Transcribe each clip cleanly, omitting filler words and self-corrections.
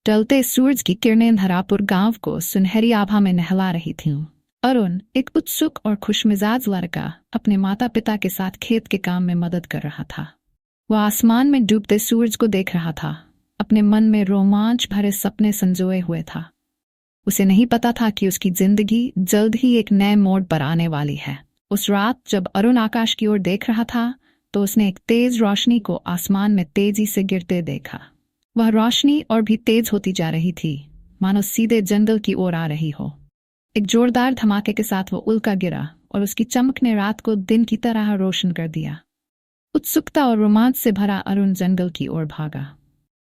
ढलते सूरज की किरणें धरापुर गांव को सुनहरी आभा में नहला रही थीं। अरुण, एक उत्सुक और खुशमिजाज लड़का, अपने माता पिता के साथ खेत के काम में मदद कर रहा था। वह आसमान में डूबते सूरज को देख रहा था, अपने मन में रोमांच भरे सपने संजोए हुए था। उसे नहीं पता था कि उसकी जिंदगी जल्द ही एक नए मोड़ पर आने वाली है। उस रात जब अरुण आकाश की ओर देख रहा था तो उसने एक तेज रोशनी को आसमान में तेजी से गिरते देखा। वह रोशनी और भी तेज होती जा रही थी, मानो सीधे जंगल की ओर आ रही हो। एक जोरदार धमाके के साथ वो उल्का गिरा और उसकी चमक ने रात को दिन की तरह रोशन कर दिया। उत्सुकता और रोमांच से भरा अरुण जंगल की ओर भागा।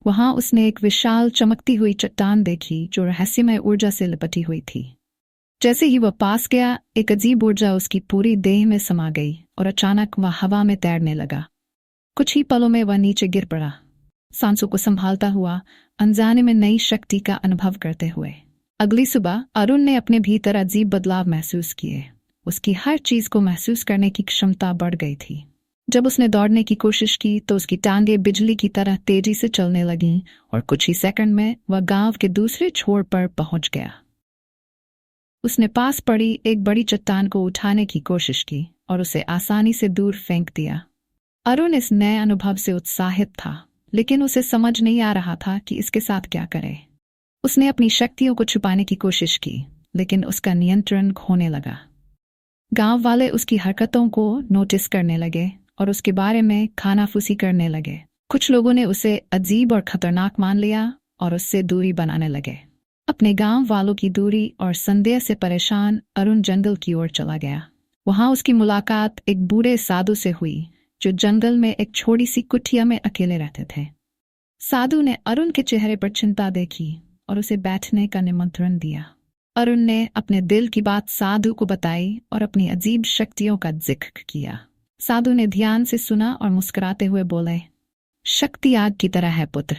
वहां उसने एक विशाल चमकती हुई चट्टान देखी जो रहस्यमय ऊर्जा से लिपटी हुई थी। जैसे ही वह पास गया, एक अजीब ऊर्जा उसकी पूरी देह में समा गई और अचानक वह हवा में तैरने लगा। कुछ ही पलों में वह नीचे गिर पड़ा, सांसों को संभालता हुआ, अनजाने में नई शक्ति का अनुभव करते हुए। अगली सुबह अरुण ने अपने भीतर अजीब बदलाव महसूस किए। उसकी हर चीज को महसूस करने की क्षमता बढ़ गई थी। जब उसने दौड़ने की कोशिश की तो उसकी टांगें बिजली की तरह तेजी से चलने लगीं और कुछ ही सेकंड में वह गांव के दूसरे छोर पर पहुंच गया। उसने पास पड़ी एक बड़ी चट्टान को उठाने की कोशिश की और उसे आसानी से दूर फेंक दिया। अरुण इस नए अनुभव से उत्साहित था, लेकिन उसे समझ नहीं आ रहा था कि इसके साथ क्या करे। उसने अपनी शक्तियों को छुपाने की कोशिश की, लेकिन उसका नियंत्रण खोने लगा। गांव वाले उसकी हरकतों को नोटिस करने लगे और उसके बारे में खानाफूसी करने लगे। कुछ लोगों ने उसे अजीब और खतरनाक मान लिया और उससे दूरी बनाने लगे। अपने गांव वालों की दूरी और संदेह से परेशान अरुण जंगल की ओर चला गया। वहां उसकी मुलाकात एक बूढ़े साधु से हुई जो जंगल में एक छोटी सी कुटिया में अकेले रहते थे। साधु ने अरुण के चेहरे पर चिंता देखी और उसे बैठने का निमंत्रण दिया। अरुण ने अपने दिल की बात साधु को बताई और अपनी अजीब शक्तियों का जिक्र किया। साधु ने ध्यान से सुना और मुस्कुराते हुए बोले, शक्ति आग की तरह है पुत्र,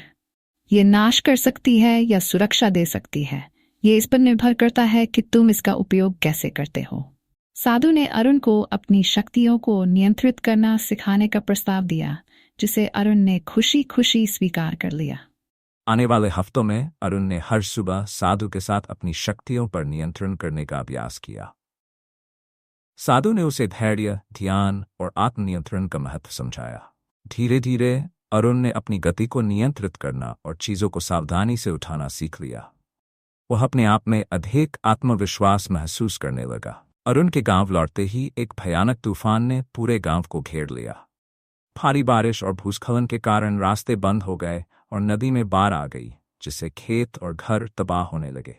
ये नाश कर सकती है या सुरक्षा दे सकती है। ये इस पर निर्भर करता है कि तुम इसका उपयोग कैसे करते हो। साधु ने अरुण को अपनी शक्तियों को नियंत्रित करना सिखाने का प्रस्ताव दिया, जिसे अरुण ने खुशी खुशी स्वीकार कर लिया। आने वाले हफ्तों में अरुण ने हर सुबह साधु के साथ अपनी शक्तियों पर नियंत्रण करने का अभ्यास किया। साधु ने उसे धैर्य, ध्यान और आत्मनियंत्रण का महत्व समझाया। धीरे धीरे अरुण ने अपनी गति को नियंत्रित करना और चीजों को सावधानी से उठाना सीख लिया। वह अपने आप में अधिक आत्मविश्वास महसूस करने लगा। अरुण के गांव लौटते ही एक भयानक तूफान ने पूरे गांव को घेर लिया। भारी बारिश और भूस्खलन के कारण रास्ते बंद हो गए और नदी में बाढ़ आ गई, जिससे खेत और घर तबाह होने लगे।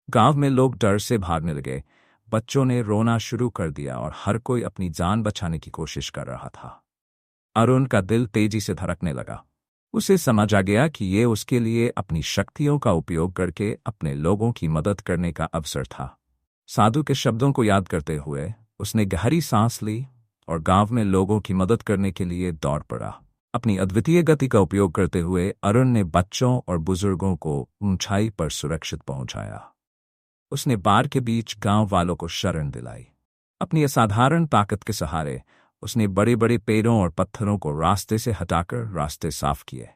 गांव में लोग डर से भागने लगे, बच्चों ने रोना शुरू कर दिया और हर कोई अपनी जान बचाने की कोशिश कर रहा था। अरुण का दिल तेजी से धड़कने लगा। उसे समझ आ गया कि ये उसके लिए अपनी शक्तियों का उपयोग करके अपने लोगों की मदद करने का अवसर था। साधु के शब्दों को याद करते हुए उसने गहरी सांस ली और गांव में लोगों की मदद करने के लिए दौड़ पड़ा। अपनी अद्वितीय गति का उपयोग करते हुए अरुण ने बच्चों और बुजुर्गों को ऊंचाई पर सुरक्षित पहुंचाया। उसने बाढ़ के बीच गांव वालों को शरण दिलाई। अपनी असाधारण ताकत के सहारे उसने बड़े बड़े पेड़ों और पत्थरों को रास्ते से हटाकर रास्ते साफ किए।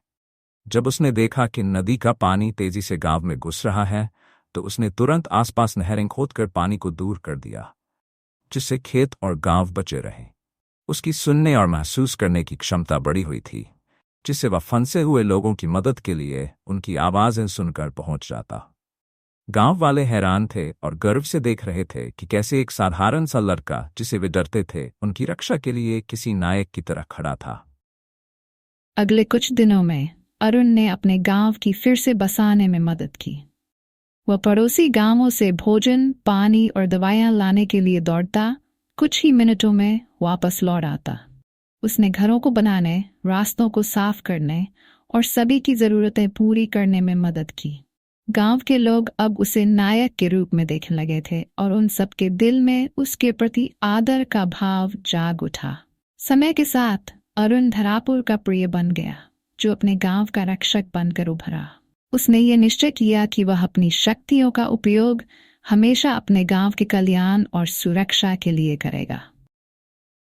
जब उसने देखा कि नदी का पानी तेजी से गांव में घुस रहा है, तो उसने तुरंत आसपास नहरें खोदकर पानी को दूर कर दिया, जिससे खेत और गांव बचे रहे। उसकी सुनने और महसूस करने की क्षमता बढ़ी हुई थी, जिससे वह फंसे हुए लोगों की मदद के लिए उनकी आवाजें सुनकर पहुंच जाता। गांव वाले हैरान थे और गर्व से देख रहे थे कि कैसे एक साधारण सा लड़का, जिसे वे डरते थे, उनकी रक्षा के लिए किसी नायक की तरह खड़ा था। अगले कुछ दिनों में अरुण ने अपने गांव की फिर से बसाने में मदद की। वह पड़ोसी गांवों से भोजन, पानी और दवाइयां लाने के लिए दौड़ता, कुछ ही मिनटों में वापस लौट आता। उसने घरों को बनाने, रास्तों को साफ करने और सभी की जरूरतें पूरी करने में मदद की। गांव के लोग अब उसे नायक के रूप में देखने लगे थे और उन सबके दिल में उसके प्रति आदर का भाव जाग उठा। समय के साथ अरुण धरापुर का प्रिय बन गया, जो अपने गांव का रक्षक बनकर उभरा। उसने ये निश्चय किया कि वह अपनी शक्तियों का उपयोग हमेशा अपने गांव के कल्याण और सुरक्षा के लिए करेगा।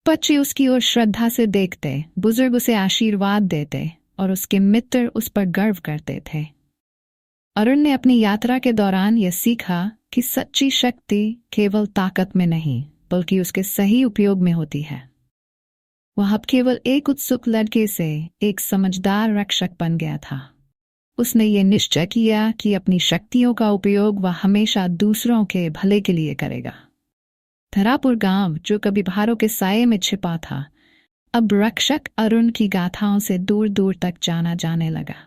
बच्चे उसकी ओर श्रद्धा से देखते, बुजुर्ग उसे आशीर्वाद देते और उसके मित्र उस पर गर्व करते थे। अरुण ने अपनी यात्रा के दौरान यह सीखा कि सच्ची शक्ति केवल ताकत में नहीं बल्कि उसके सही उपयोग में होती है। वह अब केवल एक उत्सुक लड़के से एक समझदार रक्षक बन गया था। उसने ये निश्चय किया कि अपनी शक्तियों का उपयोग वह हमेशा दूसरों के भले के लिए करेगा। धरापुर गांव, जो कभी पहाड़ों के साये में छिपा था, अब रक्षक अरुण की गाथाओं से दूर दूर तक जाना जाने लगा।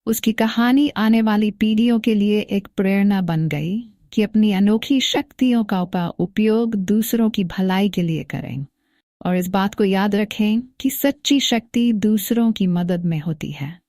उसकी कहानी आने वाली पीढ़ियों के लिए एक प्रेरणा बन गई कि अपनी अनोखी शक्तियों का उपयोग दूसरों की भलाई के लिए करें और इस बात को याद रखें कि सच्ची शक्ति दूसरों की मदद में होती है।